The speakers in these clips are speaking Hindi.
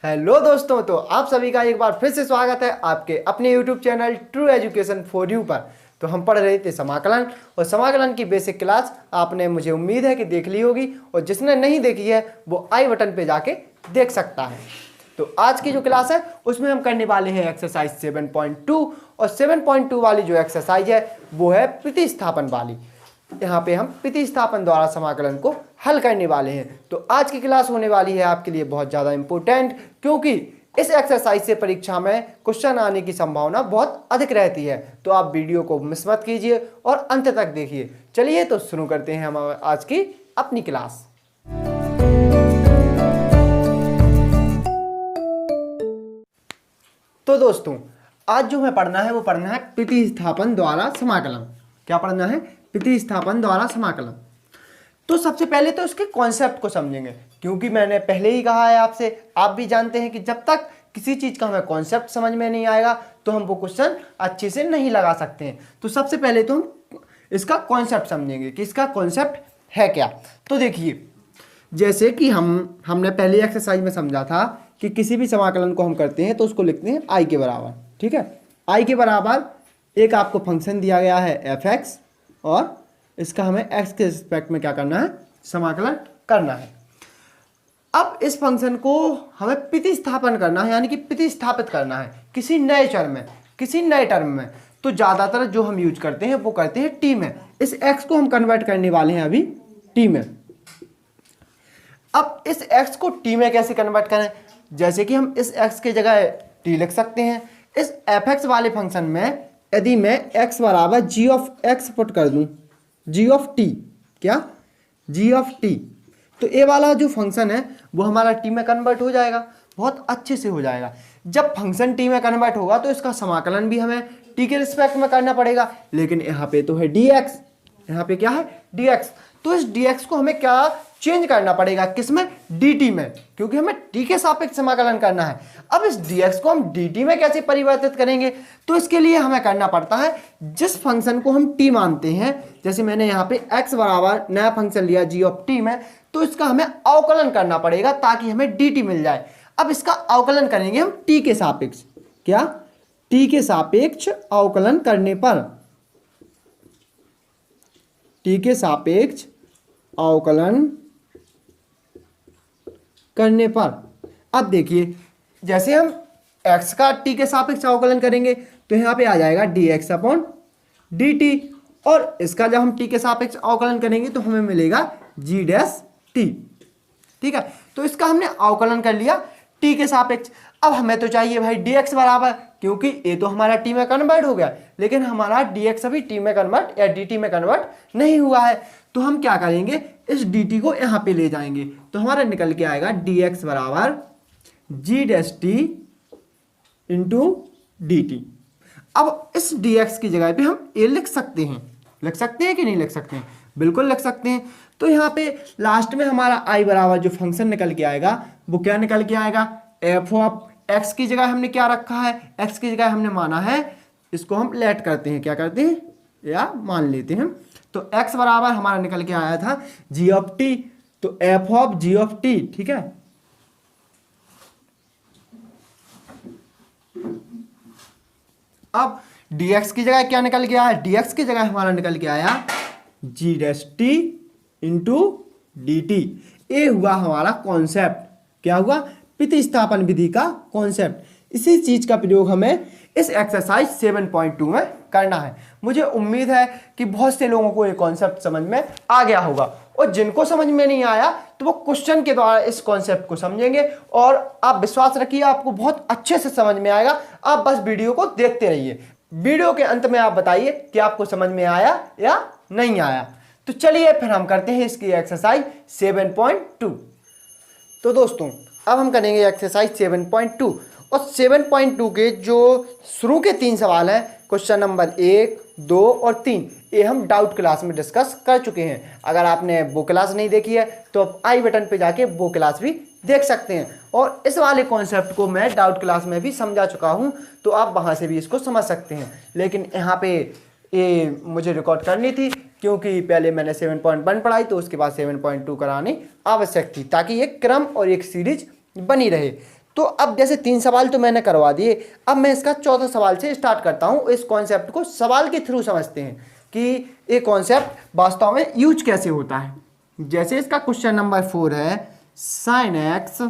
हेलो दोस्तों, तो आप सभी का एक बार फिर से स्वागत है आपके अपने YouTube channel true education for you पर। तो हम पढ़ रहे थे समाकलन, और समाकलन की बेसिक क्लास आपने, मुझे उम्मीद है कि देख ली होगी, और जिसने नहीं देखी है वो आई बटन पे जाके देख सकता है। तो आज की जो क्लास है उसमें हम करने वाले हैं एक्सरसाइज 7.2, और 7.2 वाली जो एक्सरसाइज है वो है प्रतिस्थापन वाली। यहाँ पे हम प्रतिस्थापन द्वारा समाकलन को हल करने वाले हैं। तो आज की क्लास होने वाली है आपके लिए बहुत ज़्यादा इंपॉर्टेंट, क्योंकि इस एक्सरसाइज से परीक्षा में क्वेश्चन आने की संभावना बहुत अधिक रहती है। तो आप वीडियो को मिस मत कीजिए और अंत तक देखिए। चलिए तो शुरू करते हैं हम आज की अपनी क्लास। तो दोस्तों, आज जो हमें पढ़ना है वो पढ़ना है प्रतिस्थापन द्वारा समाकलन। क्या पढ़ना है? प्रतिस्थापन द्वारा समाकलन। तो सबसे पहले तो इसके कॉन्सेप्ट को समझेंगे, क्योंकि मैंने पहले ही कहा है आपसे, आप भी जानते हैं कि जब तक किसी चीज़ का हमें कॉन्सेप्ट समझ में नहीं आएगा तो हम वो क्वेश्चन अच्छे से नहीं लगा सकते हैं। तो सबसे पहले तो हम इसका कॉन्सेप्ट समझेंगे कि इसका कॉन्सेप्ट है क्या। तो देखिए, जैसे कि हमने पहली एक्सरसाइज में समझा था कि किसी भी समाकलन को हम करते हैं तो उसको लिखते हैं आई के बराबर। ठीक है, आई के बराबर एक आपको फंक्शन दिया गया है एफ एक्स, और इसका हमें एक्स के रिस्पेक्ट में क्या करना है? समाकलन करना है। अब इस फंक्शन को हमें प्रतिस्थापन करना है, यानी कि प्रतिस्थापित करना है किसी नए टर्म में। तो ज़्यादातर जो हम यूज करते हैं वो करते हैं टी में। इस एक्स को हम कन्वर्ट करने वाले हैं अभी टी में। अब इस एक्स को टी में कैसे कन्वर्ट करें? जैसे कि हम इस एक्स की जगह टी लिख सकते हैं। इस एफ एक्स वाले फंक्शन में यदि मैं x बराबर जी ऑफ एक्स पुट कर दूं, जी ऑफ टी, क्या? जी ऑफ टी, तो ये वाला जो फंक्शन है वो हमारा टी में कन्वर्ट हो जाएगा, बहुत अच्छे से हो जाएगा। जब फंक्शन टी में कन्वर्ट होगा तो इसका समाकलन भी हमें टी के रिस्पेक्ट में करना पड़ेगा। लेकिन यहाँ पे तो है डी एक्स, यहाँ पे क्या है? D x. तो इस डी एक्स को हमें क्या चेंज करना पड़ेगा? किसमें? डी टी में, क्योंकि हमें टी के सापेक्ष समाकलन करना है। अब इस डी एक्स को हम डी टी में कैसे परिवर्तित करेंगे? तो इसके लिए हमें करना पड़ता है, जिस फंक्शन को हम टी मानते हैं, जैसे मैंने यहाँ पे एक्स बराबर नया फंक्शन लिया जी ऑफ टी में, तो इसका हमें अवकलन करना पड़ेगा ताकि हमें डी टी मिल जाए। अब इसका अवकलन करेंगे हम टी के सापेक्ष। क्या? टी के सापेक्ष अवकलन करने पर, टी के सापेक्ष अवकलन करने पर, अब देखिए, जैसे हम x का t के सापेक्ष अवकलन करेंगे तो यहाँ पे आ जाएगा dx अपॉन dt, और इसका जब हम t के सापेक्ष अवकलन करेंगे तो हमें मिलेगा g डैश t। ठीक है, तो इसका हमने अवकलन कर लिया t के सापेक्ष। अब हमें तो चाहिए भाई dx बराबर, क्योंकि ये तो हमारा t में कन्वर्ट हो गया, लेकिन हमारा dx अभी t में कन्वर्ट या dt में कन्वर्ट नहीं हुआ है। तो हम क्या करेंगे? इस dt को यहाँ पे ले जाएंगे, तो हमारा निकल के आएगा dx बराबर g dash t into D T. अब इस dx की जगह पे हम a लिख सकते हैं कि नहीं लिख सकते हैं? बिल्कुल लिख सकते हैं। तो यहाँ पे लास्ट में हमारा i बराबर जो फंक्शन निकल के आएगा वो क्या निकल के आएगा? एफ ऑफ एक्स की जगह हमने क्या रखा है? एक्स की जगह हमने माना है, इसको हम लेट करते हैं, क्या करते हैं? या मान लेते हैं। तो x बराबर हमारा निकल के आया था g ऑफ t, तो f of g of t। ठीक है, अब dx की जगह क्या निकल के आया? dx की जगह हमारा निकल के आया g dash t into D T. ये हुआ हमारा कॉन्सेप्ट। क्या हुआ? प्रतिस्थापन विधि का कॉन्सेप्ट। इसी चीज का प्रयोग हमें इस एक्सरसाइज 7.2 में करना है। मुझे उम्मीद है कि बहुत से लोगों को ये कॉन्सेप्ट समझ में आ गया होगा, और जिनको समझ में नहीं आया तो वो क्वेश्चन के द्वारा इस कॉन्सेप्ट को समझेंगे, और आप विश्वास रखिए आपको बहुत अच्छे से समझ में आएगा। आप बस वीडियो को देखते रहिए। वीडियो के अंत में आप बताइए कि आपको समझ में आया या नहीं आया। तो चलिए फिर हम करते हैं इसकी एक्सरसाइज 7.2। तो दोस्तों, अब हम करेंगे एक्सरसाइज 7.2, और 7.2 के जो शुरू के 3 सवाल हैं, क्वेश्चन नंबर 1, 2 और 3, ये हम डाउट क्लास में डिस्कस कर चुके हैं। अगर आपने वो क्लास नहीं देखी है तो आप आई बटन पे जाके वो क्लास भी देख सकते हैं, और इस वाले कॉन्सेप्ट को मैं डाउट क्लास में भी समझा चुका हूँ, तो आप वहाँ से भी इसको समझ सकते हैं। लेकिन यहाँ पे ये मुझे रिकॉर्ड करनी थी, क्योंकि पहले मैंने 7.1 पढ़ाई, तो उसके बाद 7.2 करानी आवश्यक थी, ताकि एक क्रम और एक सीरीज बनी रहे। तो अब जैसे 3 सवाल तो मैंने करवा दिए, अब मैं इसका चौथा सवाल से स्टार्ट करता हूँ। इस कॉन्सेप्ट को सवाल के थ्रू समझते हैं कि ये कॉन्सेप्ट वास्तव में यूज कैसे होता है। जैसे इसका क्वेश्चन नंबर 4 है sine x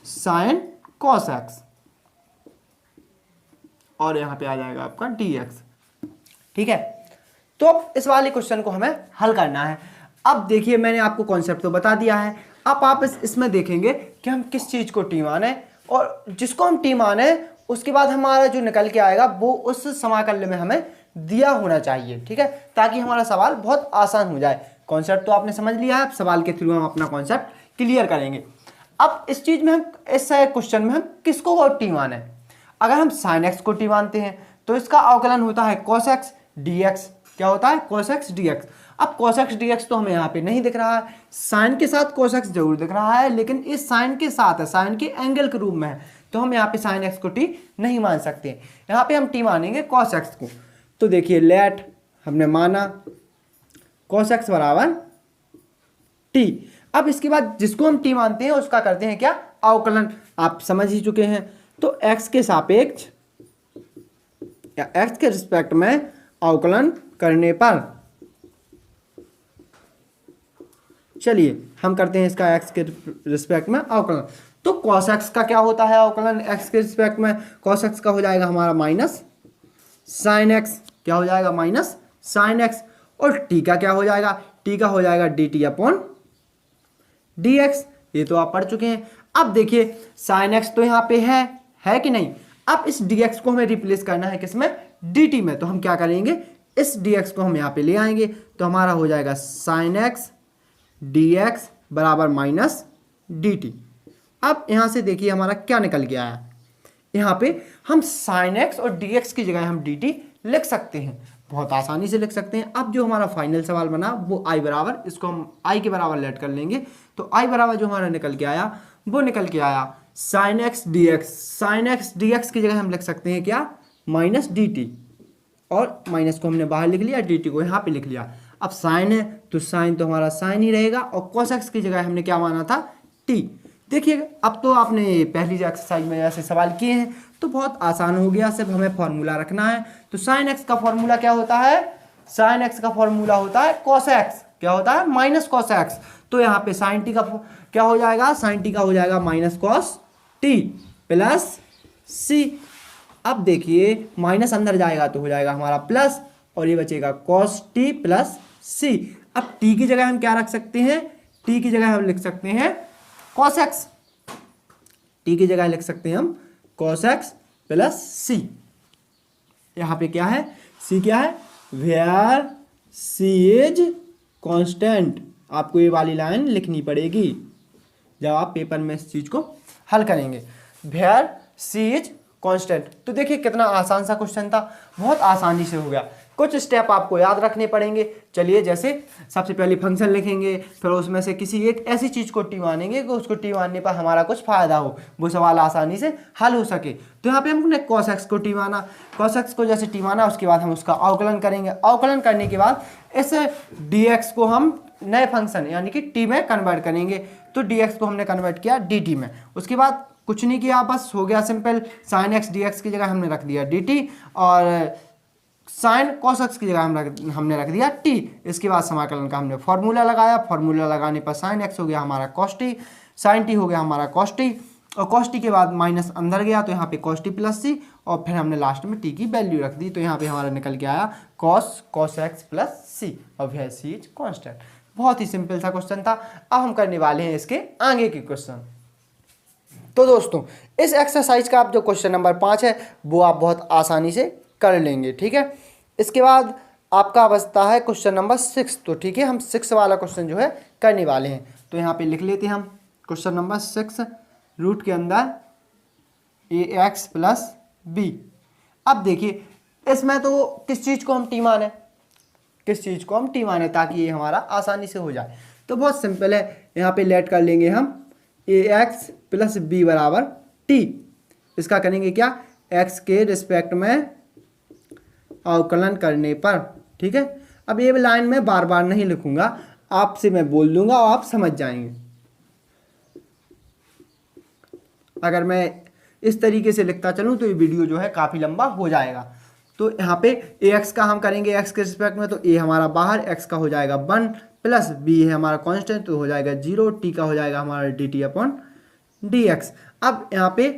sine cos x, और यहां पे आ जाएगा आपका डी एक्स। ठीक है, तो अब इस वाले क्वेश्चन को हमें हल करना है। अब देखिए मैंने आपको कॉन्सेप्ट तो बता दिया है, अब आप इसमें देखेंगे कि हम किस चीज को टी माने, और जिसको हम टी माने उसके बाद हमारा जो निकल के आएगा वो उस समाकल्य में हमें दिया होना चाहिए। ठीक है, ताकि हमारा सवाल बहुत आसान हो जाए। कॉन्सेप्ट तो आपने समझ लिया है, अब सवाल के थ्रू हम अपना कॉन्सेप्ट क्लियर करेंगे। अब इस चीज में हम, इस क्वेश्चन में हम किसको टी माने? अगर हम साइन एक्स को टी मानते हैं तो इसका अवकलन होता है कॉस एक्स डी एक्स। क्या होता है? Cos x D X. अब कॉस एक्स डी एक्स तो हमें यहाँ पे नहीं दिख रहा है, साइन के साथ कॉस एक्स जरूर दिख रहा है, लेकिन इस साइन के साथ है, साइन के एंगल के रूप में है, तो हम यहाँ पे साइन एक्स को टी नहीं मान सकते। यहाँ पे हम टी मानेंगे कॉस एक्स को। तो देखिए लेट हमने माना कॉस एक्स बराबर टी। अब इसके बाद जिसको हम टी मानते हैं उसका करते हैं क्या? अवकलन। आप समझ ही चुके हैं। तो x के सापेक्ष या x के रिस्पेक्ट में अवकलन करने पर, चलिए हम करते हैं इसका x के रिस्पेक्ट में अवकलन। तो cos x का क्या होता है अवकलन x के रिस्पेक्ट में? cos x का हो जाएगा हमारा माइनस साइन x। क्या हो जाएगा? Minus sine x। और t का क्या हो जाएगा? t का हो जाएगा dt अपॉन dx। ये तो आप पढ़ चुके हैं। अब देखिए साइन x तो यहाँ पे है कि नहीं? अब इस dx को हमें रिप्लेस करना है किसमें? dt में। तो हम क्या करेंगे, इस dx को हम यहाँ पे ले आएंगे, तो हमारा हो जाएगा साइन x dx बराबर माइनस dt। अब यहाँ से देखिए हमारा क्या निकल के आया, यहाँ पे हम साइन x और dx की जगह हम dt लिख सकते हैं, बहुत आसानी से लिख सकते हैं। अब जो हमारा फाइनल सवाल बना वो i बराबर, इसको हम i के बराबर लेट कर लेंगे, तो i बराबर जो हमारा निकल के आया वो निकल के आया sine x D x. Sine x D x की जगह हम लिख सकते हैं क्या? माइनस डी टी, और माइनस को हमने बाहर लिख लिया, डी टी को यहाँ पे लिख लिया। अब साइन है तो साइन तो हमारा साइन ही रहेगा, और कॉस एक्स की जगह हमने क्या माना था? टी। देखिए अब तो आपने पहली जो एक्सरसाइज में जैसे सवाल किए हैं तो बहुत आसान हो गया, सिर्फ हमें फॉर्मूला रखना है। तो साइन एक्स का फॉर्मूला क्या होता है? साइन एक्स का फॉर्मूला होता है कॉस एक्स। क्या होता है? Minus cos x. तो यहाँ पे साइन टी का क्या हो जाएगा? साइन टी का हो जाएगा माइनस कॉस टी प्लस सी। अब देखिए माइनस अंदर जाएगा तो हो जाएगा हमारा प्लस, और ये बचेगा कॉस टी प्लस सी। अब टी की जगह हम क्या रख सकते हैं? टी की जगह हम लिख सकते हैं कॉस एक्स। टी की जगह लिख सकते हैं हम कॉस एक्स प्लस सी। यहाँ पे क्या है? सी क्या है? Where C is constant. आपको ये वाली लाइन लिखनी पड़ेगी जब आप पेपर में इस चीज को हल करेंगे। Where C is constant. तो देखिए कितना आसान सा क्वेश्चन था, बहुत आसानी से हो गया। कुछ स्टेप आपको याद रखने पड़ेंगे। चलिए, जैसे सबसे पहले फंक्शन लिखेंगे, फिर उसमें से किसी एक ऐसी चीज़ को टी मानेंगे कि उसको टी मानने पर हमारा कुछ फायदा हो, वो सवाल आसानी से हल हो सके। तो यहाँ पे हमने कॉस एक्स को टी माना, कॉस एक्स को जैसे टी माना उसके बाद हम उसका अवकलन करेंगे। अवकलन करने के बाद इस डी एक्स को हम नए फंक्शन यानी कि टी में कन्वर्ट करेंगे। तो डी एक्स को हमने कन्वर्ट किया डी टी में। उसके बाद कुछ नहीं किया, बस हो गया simple. Sine x D x की जगह हमने रख दिया डी टी, और साइन कॉस एक्स की जगह हमने रख दिया टी। इसके बाद समाकलन का हमने फॉर्मूला लगाया, फॉर्मूला लगाने पर साइन एक्स हो गया हमारा कॉस टी, साइन टी हो गया हमारा कॉस टी, और कॉस टी के बाद माइनस अंदर गया तो यहाँ पे कॉस टी प्लस सी, और फिर हमने लास्ट में टी की वैल्यू रख दी। तो यहाँ पे हमारा निकल के आया कॉस एक्स प्लस सी, और वेयर सी इज कांस्टेंट। बहुत ही सिंपल सा क्वेश्चन था। अब हम करने वाले हैं इसके आगे के क्वेश्चन। तो दोस्तों, इस एक्सरसाइज का आप जो क्वेश्चन नंबर 5 है वो आप बहुत आसानी से कर लेंगे, ठीक है। इसके बाद आपका बचता है क्वेश्चन नंबर 6। तो ठीक है, हम 6 वाला क्वेश्चन जो है करने वाले हैं। तो यहाँ पे लिख लेते हैं हम क्वेश्चन नंबर 6, रूट के अंदर ax प्लस बी। अब देखिए इसमें तो किस चीज़ को हम टी माने, किस चीज़ को हम टी माने ताकि ये हमारा आसानी से हो जाए। तो बहुत सिंपल है, यहाँ पे लेट कर लेंगे हम ax प्लस बी बराबर टी। इसका करेंगे क्या? x के रिस्पेक्ट में अवकलन करने पर, ठीक है। अब ये लाइन मैं बार बार नहीं लिखूंगा, आपसे मैं बोल दूंगा और आप समझ जाएंगे। अगर मैं इस तरीके से लिखता चलूँ तो ये वीडियो जो है काफ़ी लंबा हो जाएगा। तो यहाँ पे ए एक्स का हम करेंगे एक्स के रिस्पेक्ट में, तो ए हमारा बाहर, एक्स का हो जाएगा 1 प्लस बी है हमारा कांस्टेंट तो हो जाएगा 0, टी का हो जाएगा हमारा D T upon D X. अब यहाँ पे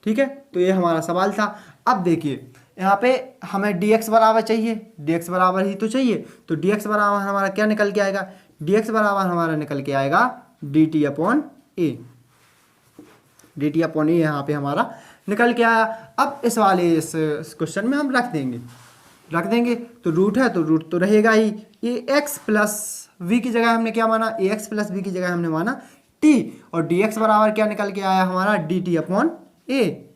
ठीक है, तो ये हमारा सवाल था। अब देखिए यहाँ पे हमें dx बराबर चाहिए, dx बराबर ही तो चाहिए, तो dx बराबर हमारा क्या निकल के आएगा, dx बराबर हमारा निकल के आएगा dt अपॉन ए, dt अपॉन ए यहाँ पे हमारा निकल के आया। अब इस वाले इस क्वेश्चन में हम रख देंगे तो रूट है तो रूट तो रहेगा ही। ये x प्लस वी की जगह हमने क्या माना, ए एक्स प्लस वी की जगह हमने माना t, और dx बराबर क्या निकल के आया हमारा dt अपॉन ए,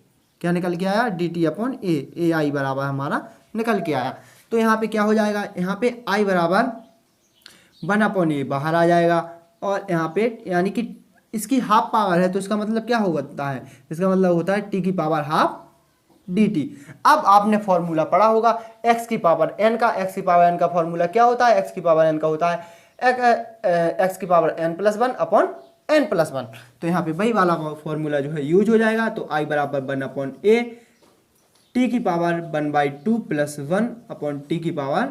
क्या निकल के आया dt अपॉन ए आई बराबर हमारा निकल के आया। तो यहाँ पे क्या हो जाएगा, यहाँ पे i बराबर 1 अपॉन ए बाहर आ जाएगा, और यहाँ पे यानी कि इसकी हाफ पावर है तो इसका मतलब क्या होता है, इसका मतलब होता है t की पावर हाफ dt। अब आपने फॉर्मूला पढ़ा होगा x की पावर n का, x की पावर n का फॉर्मूला क्या होता है, x की पावर n का होता है x की power n plus 1 upon n plus 1। तो यहाँ पे वही वाला फॉर्मूला जो है यूज हो जाएगा। तो i बराबर 1 अपॉन ए, टी की पावर 1/2 प्लस 1 अपॉन टी की पावर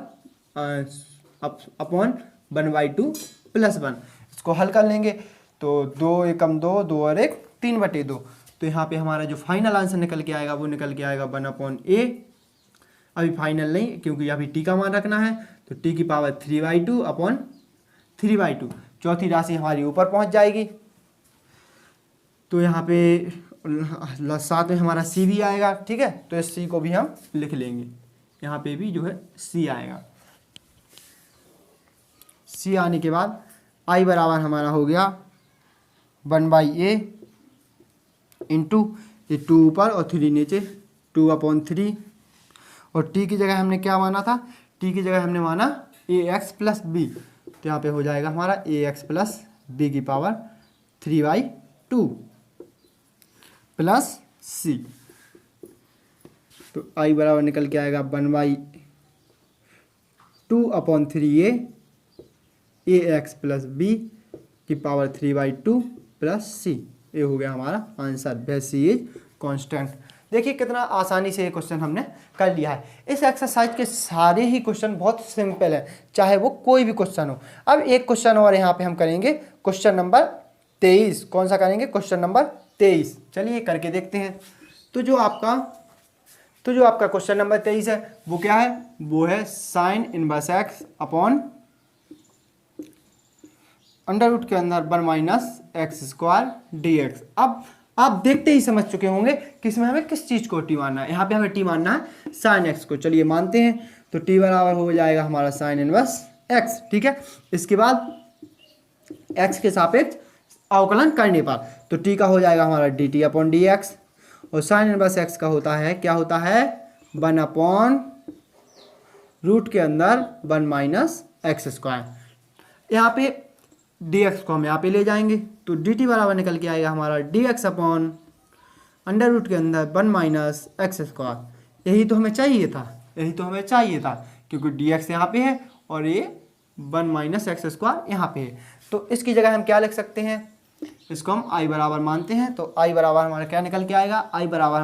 अपॉन 1/2 प्लस 1। इसको हल कर लेंगे तो 2 एकम 2, 2 और 1 3/2। तो यहाँ पे हमारा जो फाइनल आंसर निकल के आएगा वो निकल के आएगा 1 अपॉन ए। अभी फाइनल नहीं क्योंकि अभी टी का मान रखना है, तो टी की पावर 3/2 अपॉन 3/2। चौथी राशि हमारी ऊपर पहुंच जाएगी। तो यहाँ पे साथ में हमारा सी भी आएगा, ठीक है, तो इस सी को भी हम लिख लेंगे, यहाँ पे भी जो है सी आएगा। सी आने के बाद आई बराबर हमारा हो गया 1/a इंटू ये 2 ऊपर और 3 नीचे, 2 अपॉन 3, और टी की जगह हमने क्या माना था, टी की जगह हमने माना ए एक्स प्लस बी, तो यहाँ पे हो जाएगा हमारा ए एक्स प्लस बी की पावर 3/2 प्लस सी। तो आई बराबर निकल के आएगा 1/2 upon 3a A X plus B की पावर 3/2 प्लस सी। ये हो गया हमारा answer, where C is constant. देखिए कितना आसानी से ये क्वेश्चन हमने कर लिया है। इस एक्सरसाइज के सारे ही क्वेश्चन बहुत सिंपल है, चाहे वो कोई भी क्वेश्चन हो। अब एक क्वेश्चन और यहाँ पे हम करेंगे, क्वेश्चन नंबर 23। कौन सा करेंगे, क्वेश्चन नंबर 23। चलिए करके देखते हैं। तो जो आपका क्वेश्चन नंबर 23 है वो क्या है, वो है sine inverse X upon under root के अंदर 1 minus X square D X. अब आप देखते ही समझ चुके होंगे कि इसमें हमें किस चीज़ को टी मानना है। यहाँ पे हमें टी मानना है साइन एक्स को। चलिए मानते हैं, तो टी बराबर हो जाएगा हमारा साइन इनवर्स एक्स, ठीक है। इसके बाद एक्स के सापेक्ष अवकलन करने पर तो टी का हो जाएगा हमारा D T upon D x, और साइन इनवर्स एक्स का होता है, क्या होता है, 1 अपॉन रूट के अंदर 1 माइनस एक्स स्क्वायर। यहाँ पे डी एक्स को हम यहाँ पे ले जाएंगे, तो डी टी बराबर निकल के आएगा हमारा D X upon under root के अंदर 1 माइनस एक्स स्क्वायर। यही तो हमें चाहिए था, क्योंकि डी एक्स यहाँ पे है और ये 1 माइनस एक्स स्क्वायर यहाँ पे है। तो इसकी जगह हम क्या लिख सकते हैं, इसको हम आई बराबर मानते हैं। तो आई बराबर हमारा क्या निकल के आएगा, आई बराबर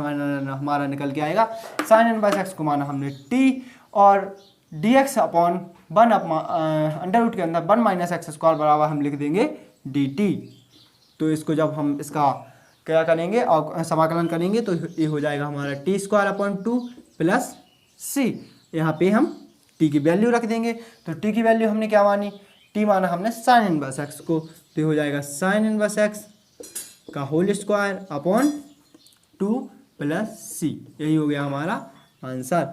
हमारा निकल के आएगा साइन इनवर्स एक्स को माना हमने टी, और D X upon 1 under root के अंदर 1 माइनस एक्स स्क्वायर बराबर हम लिख देंगे डी टी। तो इसको जब हम इसका क्या करेंगे और समाकलन करेंगे तो ये हो जाएगा हमारा टी स्क्वायर अपॉन 2 प्लस सी। यहाँ पे हम टी की वैल्यू रख देंगे, तो टी की वैल्यू हमने क्या मानी, टी माना हमने साइन इनवर्स एक्स को, तो हो जाएगा साइन इनवर्स एक्स का होल स्क्वायर अपॉन 2 प्लस सी। यही हो गया हमारा आंसर।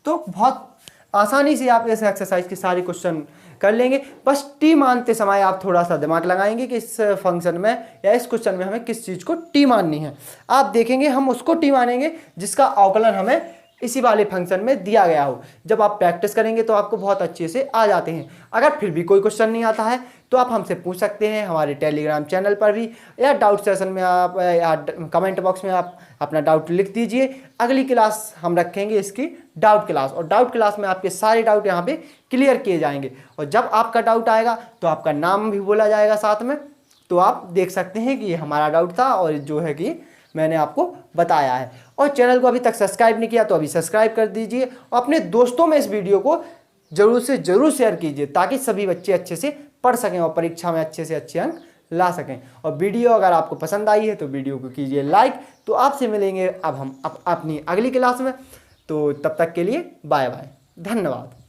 तो बहुत आसानी से आप इस एक्सरसाइज के सारे क्वेश्चन कर लेंगे। बस टी मानते समय आप थोड़ा सा दिमाग लगाएंगे कि इस फंक्शन में या इस क्वेश्चन में हमें किस चीज़ को टी माननी है। आप देखेंगे हम उसको टी मानेंगे जिसका अवकलन हमें इसी वाले फंक्शन में दिया गया हो। जब आप प्रैक्टिस करेंगे तो आपको बहुत अच्छे से आ जाते हैं। अगर फिर भी कोई क्वेश्चन नहीं आता है तो आप हमसे पूछ सकते हैं हमारे टेलीग्राम चैनल पर भी, या डाउट सेशन में आप या कमेंट बॉक्स में आप अपना डाउट लिख दीजिए। अगली क्लास हम रखेंगे इसकी डाउट क्लास, और डाउट क्लास में आपके सारे डाउट यहाँ पे क्लियर किए जाएंगे। और जब आपका डाउट आएगा तो आपका नाम भी बोला जाएगा साथ में, तो आप देख सकते हैं कि ये हमारा डाउट था और जो है कि मैंने आपको बताया है। और चैनल को अभी तक सब्सक्राइब नहीं किया तो अभी सब्सक्राइब कर दीजिए और अपने दोस्तों में इस वीडियो को जरूर से जरूर शेयर कीजिए ताकि सभी बच्चे अच्छे से पढ़ सकें और परीक्षा में अच्छे से अच्छे अंक ला सकें। और वीडियो अगर आपको पसंद आई है तो वीडियो को कीजिए लाइक। तो आपसे मिलेंगे अब हम अपनी अगली क्लास में। तो तब तक के लिए बाय बाय, धन्यवाद।